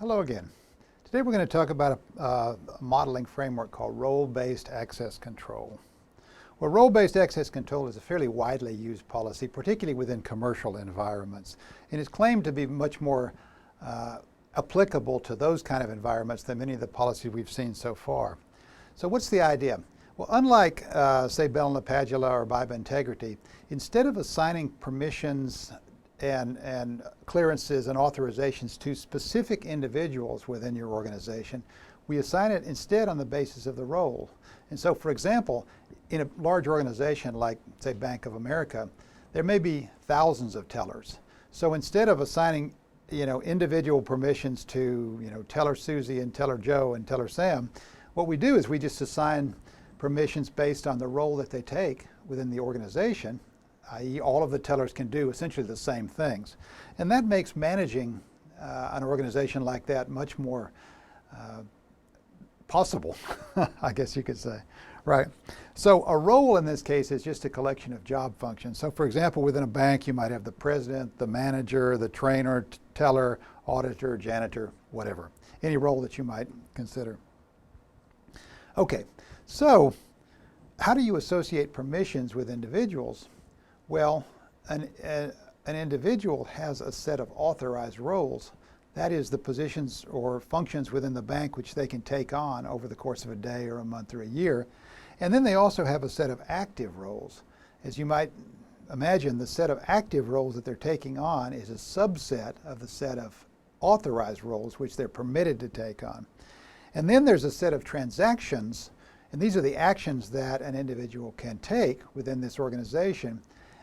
Hello again. Today we're going to talk about a modeling framework called role-based access control. Well, role-based access control is a fairly widely used policy, particularly within commercial environments, and it's claimed to be much more applicable to those kind of environments than many of the policies we've seen so far. So what's the idea? Well, unlike, say, Bell and LaPadula or BIBA Integrity, instead of assigning permissions and clearances and authorizations to specific individuals within your organization, we assign it instead on the basis of the role. And so, for example, in a large organization like, say, Bank of America, there may be thousands of tellers. So instead of assigning, individual permissions to, Teller Susie and Teller Joe and Teller Sam, what we do is we just assign permissions based on the role that they take within the organization, i.e. all of the tellers can do essentially the same things. And that makes managing an organization like that much more possible, I guess you could say. Right. So a role in this case is just a collection of job functions. So for example, within a bank, you might have the president, the manager, the trainer, teller, auditor, janitor, whatever. Any role that you might consider. Okay, so how do you associate permissions with individuals? Well, an individual has a set of authorized roles. That is the positions or functions within the bank which they can take on over the course of a day or a month or a year. And then they also have a set of active roles. As you might imagine, the set of active roles that they're taking on is a subset of the set of authorized roles which they're permitted to take on. And then there's a set of transactions, and these are the actions that an individual can take within this organization,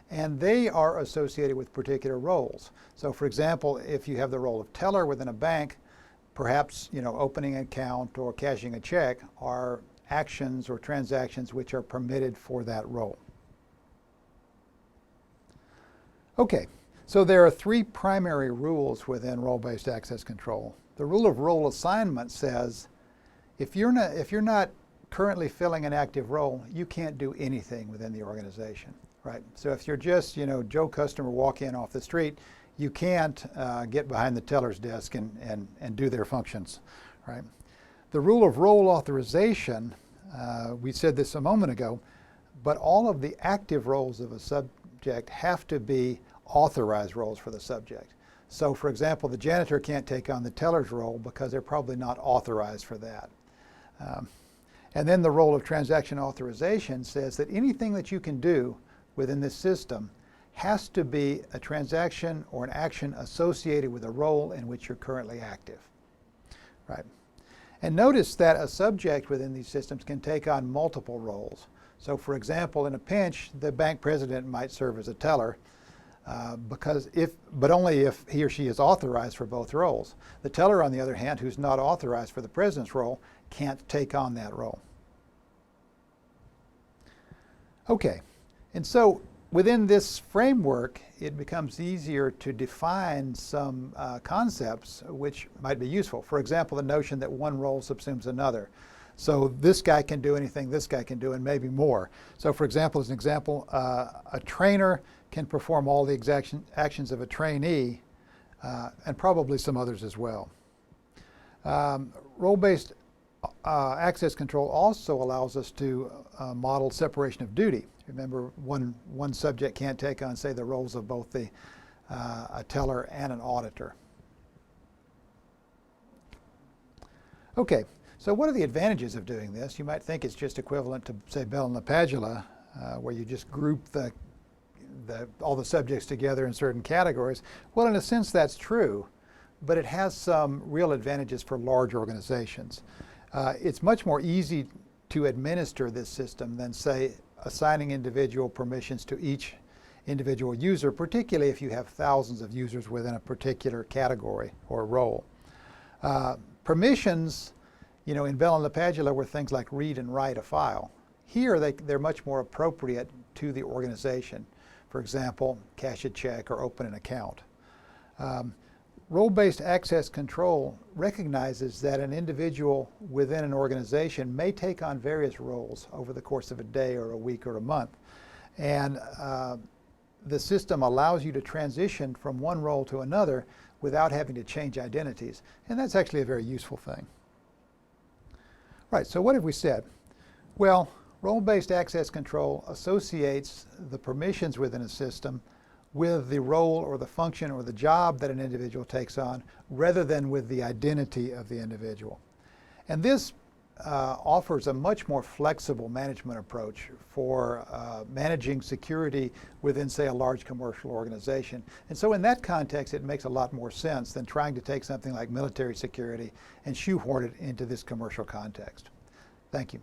and they are associated with particular roles. So for example, if you have the role of teller within a bank, perhaps opening an account or cashing a check are actions or transactions which are permitted for that role. Okay, so there are three primary rules within role-based access control. The rule of role assignment says if you're not currently filling an active role, you can't do anything within the organization. Right. So if you're just, Joe customer walk in off the street, you can't get behind the teller's desk and do their functions. Right. The rule of role authorization, we said this a moment ago, but all of the active roles of a subject have to be authorized roles for the subject. So for example, the janitor can't take on the teller's role because they're probably not authorized for that. And then the role of transaction authorization says that anything that you can do within this system has to be a transaction or an action associated with a role in which you're currently active. Right. And notice that a subject within these systems can take on multiple roles. So for example, in a pinch, the bank president might serve as a teller, but only if he or she is authorized for both roles. The teller, on the other hand, who's not authorized for the president's role, can't take on that role. Okay. And so within this framework, it becomes easier to define some concepts which might be useful. For example, the notion that one role subsumes another. So this guy can do anything this guy can do and maybe more. So for example, as an example, a trainer can perform all the actions of a trainee and probably some others as well. Role-based access control also allows us to model separation of duty. Remember, one subject can't take on, say, the roles of both a teller and an auditor. Okay, so what are the advantages of doing this? You might think it's just equivalent to, say, Bell and LaPadula, where you just group all the subjects together in certain categories. Well, in a sense, that's true, but it has some real advantages for large organizations. It's much more easy to administer this system than, say, assigning individual permissions to each individual user, particularly if you have thousands of users within a particular category or role. Permissions, in Bell and LaPadula were things like read and write a file. Here, they're much more appropriate to the organization. For example, cash a check or open an account. Role-based access control recognizes that an individual within an organization may take on various roles over the course of a day or a week or a month. And the system allows you to transition from one role to another without having to change identities. And that's actually a very useful thing. Right, so what have we said? Well, role-based access control associates the permissions within a system with the role or the function or the job that an individual takes on rather than with the identity of the individual. And this offers a much more flexible management approach for managing security within, say, a large commercial organization. And so in that context, it makes a lot more sense than trying to take something like military security and shoehorn it into this commercial context. Thank you.